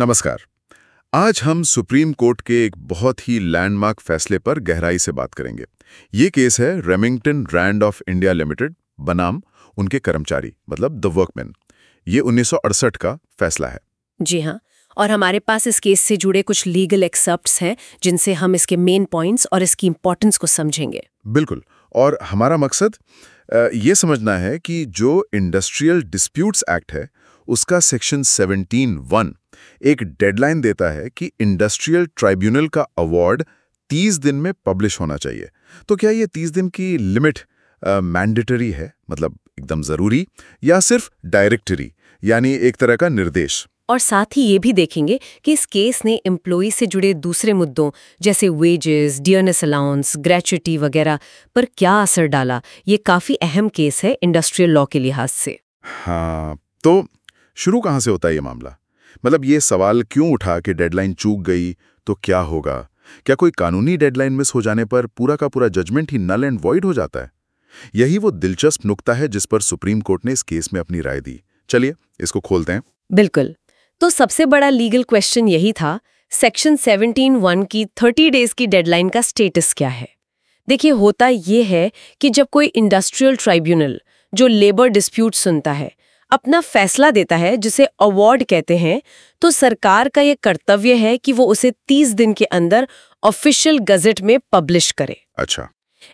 नमस्कार। आज हम सुप्रीम कोर्ट के एक बहुत ही लैंडमार्क फैसले पर गहराई से बात करेंगे। ये केस है Remington Rand of India limited बनाम उनके कर्मचारी मतलब द वर्कमैन। ये 1968 का फैसला है। जी हाँ, और हमारे पास इस केस से जुड़े कुछ लीगल एक्सेप्ट्स हैं जिनसे हम इसके मेन पॉइंट्स और इसकी इंपॉर्टेंस को समझेंगे। बिल्कुल। और हमारा मकसद ये समझना है कि जो इंडस्ट्रियल डिस्प्यूट्स एक्ट है उसका सेक्शन 17(1) एक डेडलाइन देता है कि इंडस्ट्रियल ट्राइब्यूनल का अवार्ड 30 दिन में पब्लिश होना चाहिए। तो क्या ये 30 दिन की लिमिट मैंडेटरी है, मतलब एकदम जरूरी, या सिर्फ डायरेक्टरी यानी एक तरह का निर्देश? और साथ ही ये भी देखेंगे कि इस केस ने एम्प्लॉई से जुड़े दूसरे मुद्दों जैसे वेजेस, डियरनेस अलाउंस, ग्रेच्युटी वगैरह पर क्या असर डाला। ये काफी अहम केस है इंडस्ट्रियल लॉ के लिहाज से। हाँ, तो शुरू कहाँ से होता है ये मामला? मतलब ये सवाल क्यों उठा कि डेडलाइन चूक गई तो क्या होगा? क्या कोई कानूनी डेडलाइन मिस हो जाने पर पूरा का पूरा जजमेंट ही नल एंड वॉइड हो जाता है? यही वो दिलचस्प नुक्ता है जिस पर सुप्रीम कोर्ट ने इस केस में अपनी राय दी। चलिए इसको खोलते हैं। बिल्कुल। तो सबसे बड़ा लीगल क्वेश्चन यही था, सेक्शन 17(1) की 30 डेज की डेडलाइन का स्टेटस क्या है। देखिए, होता ये है कि जब कोई इंडस्ट्रियल ट्राइब्यूनल जो लेबर डिस्प्यूट सुनता है अपना फैसला देता है जिसे अवार्ड कहते हैं, तो सरकार का ये कर्तव्य है कि वो उसे 30 दिन के अंदर ऑफिशियल गजेट में पब्लिश करे। अच्छा।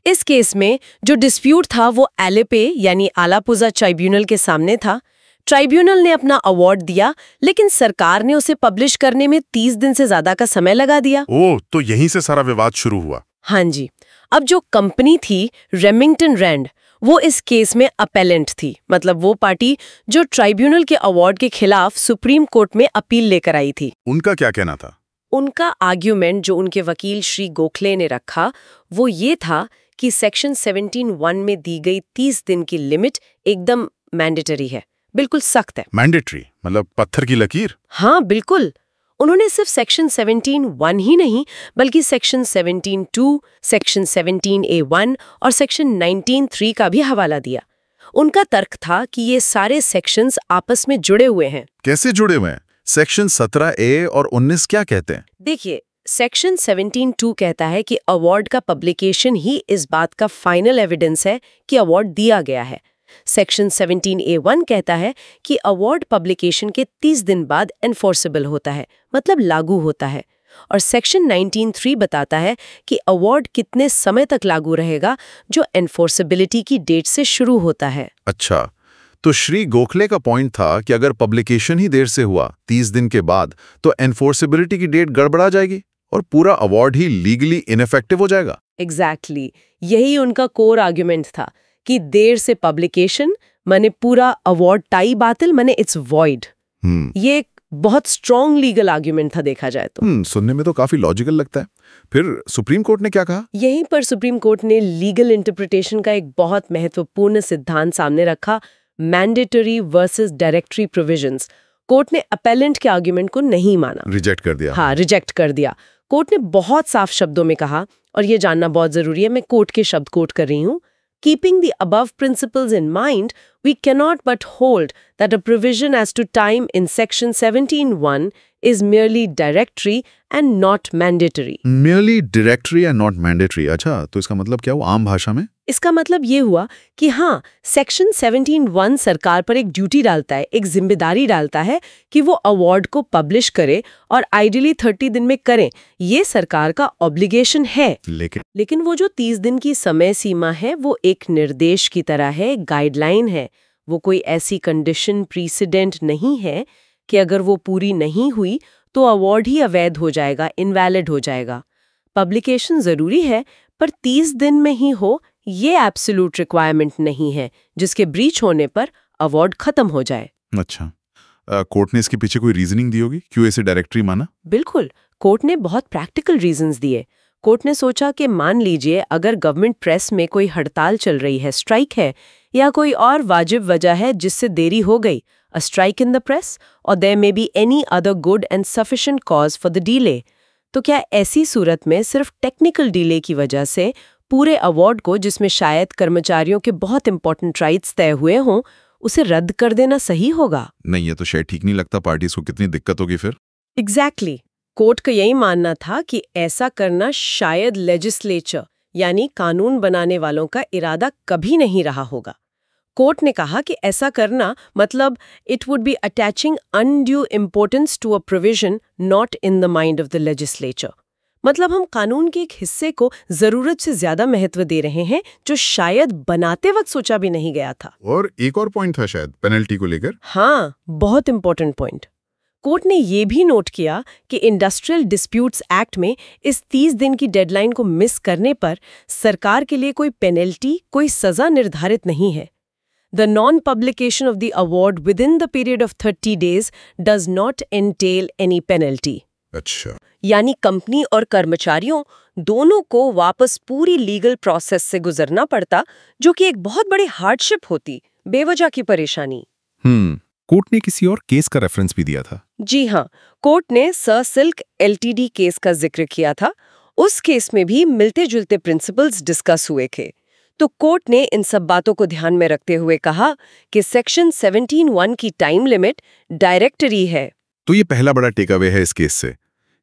इस केस में जो डिस्प्यूट था वो एलेपे यानी आलापुजा ट्राइब्यूनल के सामने था। ट्राइब्यूनल ने अपना अवार्ड दिया, लेकिन सरकार ने उसे पब्लिश करने में 30 दिन से ज्यादा का समय लगा दिया। ओह, तो यहीं से सारा विवाद शुरू हुआ। हाँ जी। अब जो कंपनी थी रेमिंगटन रैंड, वो इस केस में अपेलेंट थी, मतलब वो पार्टी जो ट्राइब्यूनल के अवार्ड के खिलाफ सुप्रीम कोर्ट में अपील लेकर आई थी। उनका क्या कहना था? उनका आर्ग्यूमेंट जो उनके वकील श्री गोखले ने रखा वो ये था कि सेक्शन 17(1) में दी गई 30 दिन की लिमिट एकदम मैंडेटरी है, बिल्कुल सख्त है। मैंडेटरी मतलब पत्थर की लकीर? हाँ बिल्कुल। उन्होंने सिर्फ सेक्शन 17(1) ही नहीं बल्कि सेक्शन 17(2), सेक्शन 17(a)(1) और सेक्शन 19(3) का भी हवाला दिया। उनका तर्क था कि ये सारे सेक्शंस आपस में जुड़े हुए हैं। कैसे जुड़े हुए हैं? सेक्शन 17(a) और 19 क्या कहते हैं? देखिए, सेक्शन 17(2) कहता है कि अवार्ड का पब्लिकेशन ही इस बात का फाइनल एविडेंस है कि अवार्ड दिया गया है। सेक्शन 17(a)(1) कहता है कि अवार्ड पब्लिकेशन के 30 दिन बाद एनफोर्सेबल होता है, मतलब लागू होता है। और सेक्शन 19(3) बताता है कि अवार्ड कितने समय तक लागू रहेगा, जो एनफोर्सेबिलिटी की डेट से शुरू होता है। अच्छा, तो श्री गोखले का पॉइंट था कि अगर पब्लिकेशन ही देर से हुआ 30 दिन के बाद, तो एनफोर्सेबिलिटी की डेट गड़बड़ा जाएगी और पूरा अवार्ड ही लीगली इनइफेक्टिव हो जाएगा। एग्जैक्टली, यही उनका कोर आर्ग्यूमेंट था कि देर से पब्लिकेशन माने पूरा अवार्ड टाई बातिल, माने इट्स वॉइड। ये एक बहुत स्ट्रॉन्ग लीगल आर्ग्यूमेंट था देखा जाए तो। सुनने में तो काफी लॉजिकल लगता है। फिर सुप्रीम कोर्ट ने क्या कहा? यहीं पर सुप्रीम कोर्ट ने लीगल इंटरप्रिटेशन का एक बहुत महत्वपूर्ण सिद्धांत सामने रखा, mandatory versus directory provisions. Court ने अपेलेंट के आर्ग्यूमेंट को नहीं माना, रिजेक्ट कर दिया। हाँ, रिजेक्ट कर दिया। कोर्ट ने बहुत साफ शब्दों में कहा, और ये जानना बहुत जरूरी है, मैं कोर्ट के शब्द कोट कर रही हूँ, Keeping the above principles in mind, we cannot but hold that a provision as to time in section 17(1) is merely directory and not mandatory. Merely directory and not mandatory। अच्छा, तो इसका मतलब क्या हुआ आम भाषा में? इसका मतलब ये हुआ कि हाँ, सेक्शन 17(1) सरकार पर एक ड्यूटी डालता है, एक जिम्मेदारी डालता है कि वो अवार्ड को पब्लिश करे और आइडियली 30 दिन में करें। ये सरकार का ऑब्लिगेशन है। लेकिन वो जो 30 दिन की समय सीमा है वो एक निर्देश की तरह है, गाइडलाइन है। वो कोई ऐसी कंडीशन प्रीसिडेंट नहीं है कि अगर वो पूरी नहीं हुई तो अवार्ड ही अवैध हो जाएगा, इनवैलिड हो जाएगा। पब्लिकेशन जरूरी है, पर 30 दिन में ही हो ये एब्सोल्यूट रिक्वायरमेंट नहीं है जिसके ब्रीच होने पर अवार्ड खत्म हो जाए। अच्छा, कोर्ट ने इसके पीछे कोई रीजनिंग दी होगी क्यों ऐसे डायरेक्टरी माना? बिल्कुल, कोर्ट ने बहुत प्रैक्टिकल रीजंस दिए। कोर्ट ने सोचा कि मान लीजिए अगर गवर्नमेंट प्रेस में कोई हड़ताल चल रही है, स्ट्राइक है, या कोई और वाजिब वजह है जिससे देरी हो गई, a strike in the press, और there may be any other good and sufficient cause for the delay, तो क्या ऐसी सूरत में सिर्फ टेक्निकल डिले की वजह से पूरे अवार्ड को, जिसमें शायद कर्मचारियों के बहुत इंपॉर्टेंट राइट्स तय हुए हों, उसे रद्द कर देना सही होगा? नहीं, ये तो शायद ठीक नहीं लगता। पार्टीज को कितनी दिक्कत होगी फिर। एग्जैक्टली कोर्ट का यही मानना था कि ऐसा करना शायद लेजिस्लेचर यानी कानून बनाने वालों का इरादा कभी नहीं रहा होगा। कोर्ट ने कहा कि ऐसा करना मतलब it would be attaching undue importance to a provision not in the mind of the legislature. मतलब हम कानून के एक हिस्से को जरूरत से ज्यादा महत्व दे रहे हैं जो शायद बनाते वक्त सोचा भी नहीं गया था। और एक और पॉइंट था शायद पेनल्टी को लेकर। हाँ, बहुत इंपॉर्टेंट पॉइंट। कोर्ट ने ये भी नोट किया कि इंडस्ट्रियल डिस्प्यूट्स एक्ट में इस 30 दिन की डेडलाइन को मिस करने पर सरकार के लिए कोई पेनल्टी, कोई सजा निर्धारित नहीं है। The non-publication of the award within the period of 30 days does not entail any penalty. अच्छा, यानी कंपनी और कर्मचारियों दोनों को वापस पूरी लीगल प्रोसेस से गुजरना पड़ता, जो कि एक बहुत बड़ी हार्डशिप होती, बेवजह की परेशानी। कोर्ट ने किसी और केस का रेफरेंस भी दिया था। जी हाँ, कोर्ट ने सर सिल्क एलटीडी केस का जिक्र किया था। उस केस में भी मिलते-जुलते प्रिंसिपल्स डिस्कस हुए थे। तो कोर्ट ने इन सब बातों को ध्यान में रखते हुए कहा कि सेक्शन 17(1) की टाइम लिमिट डायरेक्टरी है। तो ये पहला बड़ा टेक अवे है इस केस से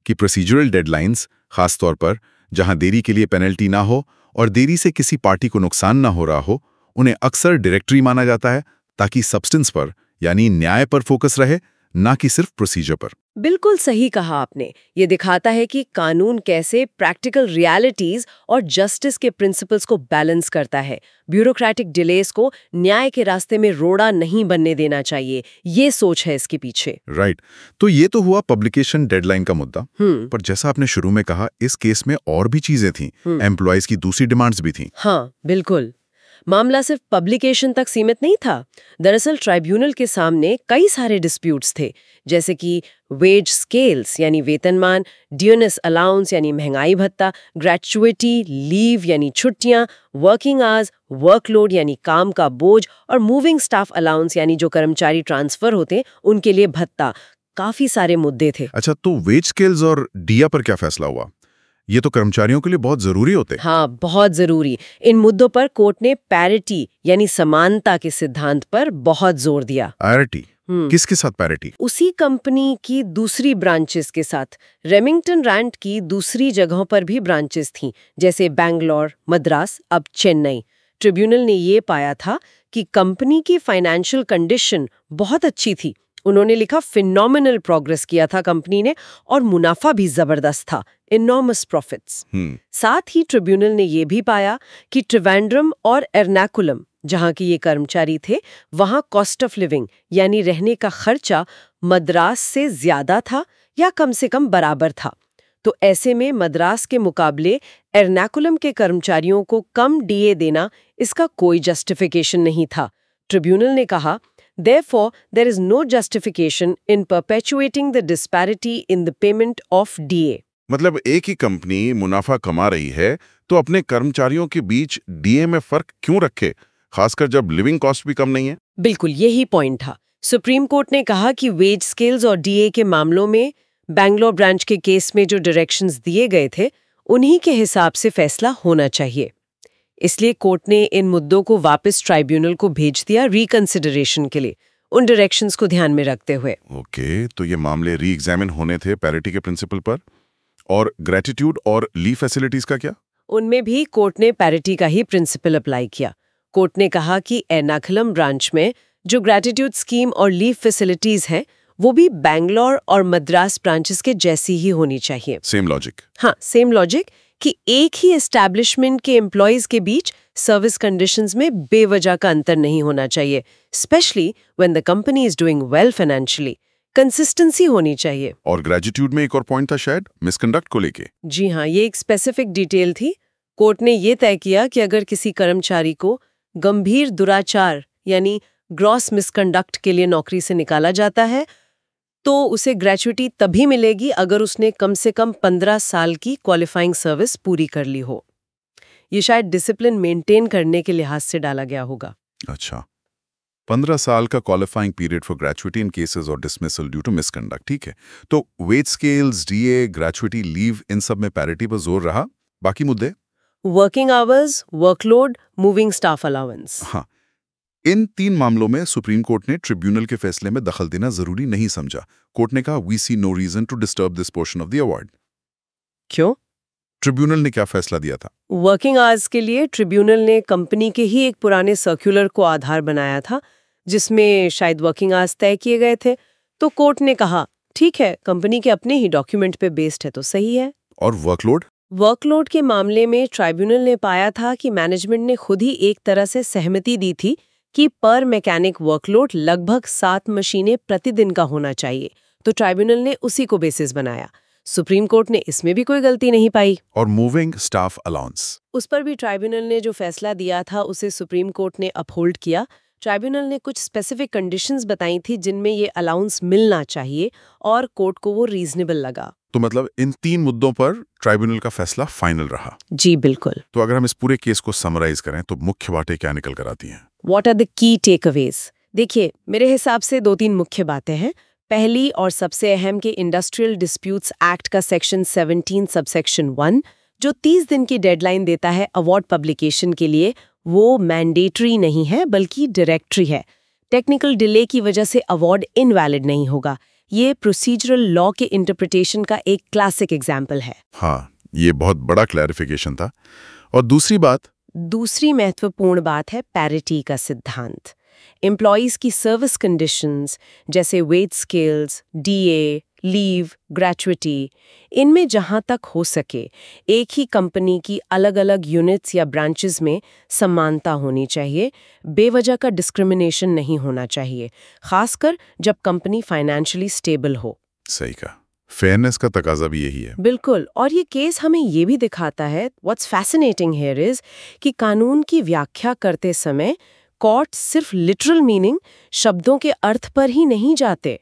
कि प्रोसीजरल डेडलाइंस, खासतौर पर जहां देरी के लिए पेनल्टी ना हो और देरी से किसी पार्टी को नुकसान ना हो रहा हो, उन्हें अक्सर डायरेक्टरी माना जाता है ताकि सब्सटेंस पर यानी न्याय पर फोकस रहे, ना कि सिर्फ प्रोसीजर पर। बिल्कुल सही कहा आपने। ये दिखाता है कि कानून कैसे प्रैक्टिकल रियलिटीज और जस्टिस के प्रिंसिपल्स को बैलेंस करता है। ब्यूरोक्रेटिक डिलेस को न्याय के रास्ते में रोड़ा नहीं बनने देना चाहिए, ये सोच है इसके पीछे। राइट। तो ये तो हुआ पब्लिकेशन डेडलाइन का मुद्दा। पर जैसा आपने शुरू में कहा, इस केस में और भी चीजें थीं। एम्प्लॉयज की दूसरी डिमांड्स भी थीं। हाँ, बिल्कुल। मामला सिर्फ पब्लिकेशन तक सीमित नहीं था। दरअसल ट्राइब्यूनल के सामने कई सारे डिस्प्यूट्स थे, जैसे कि वेज स्केल्स यानी वेतनमान, ड्यूनेस अलाउंस यानी महंगाई भत्ता, ग्रेचुइटी, लीव यानी छुट्टियां, वर्किंग आवर्स, वर्कलोड यानी काम का बोझ और मूविंग स्टाफ अलाउंस यानी जो कर्मचारी ट्रांसफर होते उनके लिए भत्ता। काफी सारे मुद्दे थे। अच्छा, तो वेज स्केल्स और डिया पर क्या फैसला हुआ? ये तो कर्मचारियों के लिए बहुत जरूरी होते। हाँ, बहुत जरूरी। इन मुद्दों पर कोर्ट ने पैरिटी यानी समानता के सिद्धांत पर बहुत जोर दिया। पैरिटी? किसके साथ पैरिटी? उसी कंपनी की दूसरी ब्रांचेस के साथ। रेमिंगटन रैंड की दूसरी जगहों पर भी ब्रांचेस थीं, जैसे बैंगलोर, मद्रास, अब चेन्नई। ट्रिब्यूनल ने ये पाया था कि कंपनी की फाइनेंशियल कंडीशन बहुत अच्छी थी। उन्होंने लिखा फिनोमिनल प्रोग्रेस किया था कंपनी ने और मुनाफा भी जबरदस्त था, इनॉर्मस प्रॉफिट्स। साथ ही ट्रिब्यूनल ने यह भी पाया कि ट्रिवेंड्रम और एर्नाकुलम, जहां की ये कर्मचारी थे, वहां कॉस्ट ऑफ लिविंग यानी रहने का खर्चा मद्रास से ज्यादा था या कम से कम बराबर था। तो ऐसे में मद्रास के मुकाबले एर्नाकुलम के कर्मचारियों को कम डीए देना, इसका कोई जस्टिफिकेशन नहीं था। ट्रिब्यूनल ने कहा, Therefore, there is no justification in perpetuating the disparity in the payment of DA. मतलब एक ही कंपनी मुनाफा कमा रही है तो अपने कर्मचारियों के बीच डीए में फर्क क्यों रखे, खासकर जब लिविंग कॉस्ट भी कम नहीं है? बिल्कुल यही पॉइंट था। सुप्रीम कोर्ट ने कहा कि वेज स्केल्स और डीए के मामलों में बैंगलोर ब्रांच के केस में जो डायरेक्शंस दिए गए थे, उन्हीं के हिसाब से फैसला होना चाहिए। इसलिए कोर्ट ने इन मुद्दों को वापस ट्राइब्यूनल को भेज दिया रिकंसिडरेशन के लिए, उन डायरेक्शंस को ध्यान में रखते हुए। ओके, तो ये मामले री एग्जामिन होने थे पैरिटी के प्रिंसिपल पर। और ग्रेटिट्यूड और लीव फैसिलिटीज का क्या? उनमें भी कोर्ट ने पैरिटी का ही प्रिंसिपल अप्लाई किया। कोर्ट ने कहा कि एर्नाकुलम ब्रांच में जो ग्रेटिट्यूड स्कीम और लीव फैसिलिटीज हैं, वो भी बैंगलोर और मद्रास ब्रांचेस के जैसी ही होनी चाहिए। Same logic. हाँ, सेम लॉजिक कि एक ही एस्टैब्लिशमेंट के एम्प्लॉयज के बीच सर्विस कंडीशंस में बेवजह का अंतर नहीं होना चाहिए, specially when the company is doing well financially. Consistency होनी चाहिए। और ग्रेटिट्यूड में एक और पॉइंट था शायद, मिसकंडक्ट को लेके। जी हाँ, ये एक स्पेसिफिक डिटेल थी। कोर्ट ने ये तय किया कि अगर किसी कर्मचारी को गंभीर दुराचार यानी ग्रॉस मिसकंडक्ट के लिए नौकरी से निकाला जाता है, तो उसे ग्रेच्युटी तभी मिलेगी अगर उसने कम से कम 15 साल की क्वालिफाइंग सर्विस पूरी कर ली हो। ये शायद डिसिप्लिन मेंटेन करने के लिहाज से डाला गया होगा। अच्छा, 15 साल का qualifying period for gratuity in cases और डिसमिसल ड्यू टू मिसकंडक्ट। ठीक है, तो wage scales, DA, gratuity, leave, इन सब में पैरिटी पर जोर रहा। बाकी मुद्दे? Working hours, workload, moving staff allowance. हाँ, इन 3 मामलों में सुप्रीम कोर्ट ने ट्रिब्यूनल के फैसले में दखल देना जरूरी नहीं समझा। कोर्ट ने कहा we see no reason to disturb this portion of the award. क्यों? ट्रिब्यूनल ने क्या फैसला दिया था? वर्किंग आवर्स के लिए ट्रिब्यूनल ने कंपनी के ही एक पुराने सर्कुलर को आधार बनाया था, जिसमें शायद वर्किंग आवर्स तय किए गए थे। तो कोर्ट ने कहा ठीक है, कंपनी के अपने ही डॉक्यूमेंट पे बेस्ड है तो सही है। और वर्कलोड? वर्कलोड के मामले में ट्राइब्यूनल ने पाया था कि मैनेजमेंट ने खुद ही एक तरह से सहमति दी थी कि पर मैकेनिक वर्कलोड लगभग 7 मशीनें प्रतिदिन का होना चाहिए, तो ट्राइब्यूनल ने उसी को बेसिस बनाया। सुप्रीम कोर्ट ने इसमें भी कोई गलती नहीं पाई। और मूविंग स्टाफ अलाउंस, उस पर भी ट्राइब्यूनल ने जो फैसला दिया था उसे सुप्रीम कोर्ट ने अपहोल्ड किया। ट्राइब्यूनल ने कुछ स्पेसिफिक कंडीशंस बताई थी जिनमें ये अलाउंस मिलना चाहिए और कोर्ट को वो रीजनेबल लगा। तो मतलब इन 3 मुद्दों पर ट्राइब्यूनल का फैसला फाइनल रहा। जी बिल्कुल। तो अगर हम इस पूरे केस को समराइज करें तो मुख्य बातें क्या निकल कर आती हैं? What are the key takeaways? देखिए, मेरे हिसाब से 2-3 मुख्य बातें हैं। पहली और सबसे अहम कि इंडस्ट्रियल डिस्प्यूट्स एक्ट का सेक्शन 17 सबसेक्शन 1 जो 30 दिन की डेडलाइन देता है अवार्ड पब्लिकेशन के लिए, वो मैंडेटरी नहीं है बल्कि डायरेक्टरी है। टेक्निकल डिले की वजह से अवार्ड इनवैलिड नहीं होगा। ये प्रोसीजरल लॉ के इंटरप्रिटेशन का एक क्लासिक एग्जाम्पल है। हाँ, ये बहुत बड़ा क्लैरिफिकेशन था। और दूसरी महत्वपूर्ण बात है पैरिटी का सिद्धांत। एम्प्लॉयज की सर्विस कंडीशंस जैसे wage scales, DA, leave, gratuity, इनमें जहां तक हो सके एक ही कंपनी की अलग-अलग यूनिट्स या ब्रांचेस में समानता होनी चाहिए। बेवजह का डिस्क्रिमिनेशन नहीं होना चाहिए, खासकर जब कंपनी फाइनेंशियली स्टेबल हो। सही कहा, फेयरनेस का तकाजा भी यही है। बिल्कुल। और ये केस हमें ये भी दिखाता है, व्हाट्स फैसिनेटिंग हियर इज कि कानून की व्याख्या करते समय कोर्ट सिर्फ लिटरल मीनिंग, शब्दों के अर्थ पर ही नहीं जाते।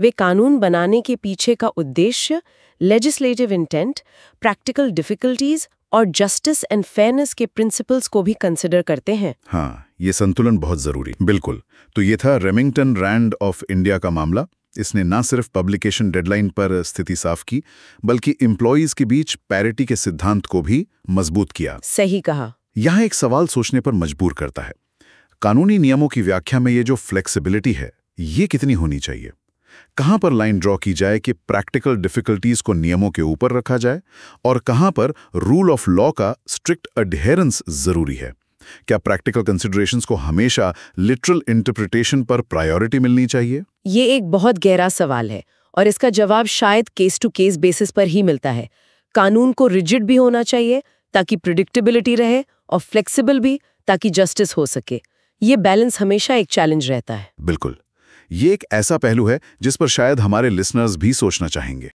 वे कानून बनाने के पीछे का उद्देश्य, लेजिस्लेटिव इंटेंट, प्रैक्टिकल डिफिकल्टीज और जस्टिस एंड फेयरनेस के प्रिंसिपल्स को भी कंसिडर करते हैं। हाँ, ये संतुलन बहुत जरूरी। बिल्कुल। तो ये था रेमिंगटन रैंड ऑफ इंडिया का मामला। इसने ना सिर्फ पब्लिकेशन डेडलाइन पर स्थिति साफ की, बल्कि एम्प्लॉयज के बीच पैरिटी के सिद्धांत को भी मजबूत किया। सही कहा। यहाँ एक सवाल सोचने पर मजबूर करता है। कानूनी नियमों की व्याख्या में ये जो फ्लेक्सिबिलिटी है, ये कितनी होनी चाहिए? कहाँ पर लाइन ड्रॉ की जाए कि प्रैक्टिकल डिफिकल्टीज को नियमों के ऊपर रखा जाए और कहाँ पर रूल ऑफ लॉ का स्ट्रिक्ट अडहेरेंस जरूरी है? क्या प्रैक्टिकल कंसिडरेशंस को हमेशा लिटरल इंटरप्रिटेशन पर प्रायोरिटी मिलनी चाहिए? ये एक बहुत गहरा सवाल है और इसका जवाब शायद केस टू केस बेसिस पर ही मिलता है। कानून को रिजिड भी होना चाहिए ताकि प्रिडिक्टेबिलिटी रहे और फ्लेक्सिबल भी ताकि जस्टिस हो सके। ये बैलेंस हमेशा एक चैलेंज रहता है। बिल्कुल। ये एक ऐसा पहलू है जिस पर शायद हमारे लिसनर्स भी सोचना चाहेंगे।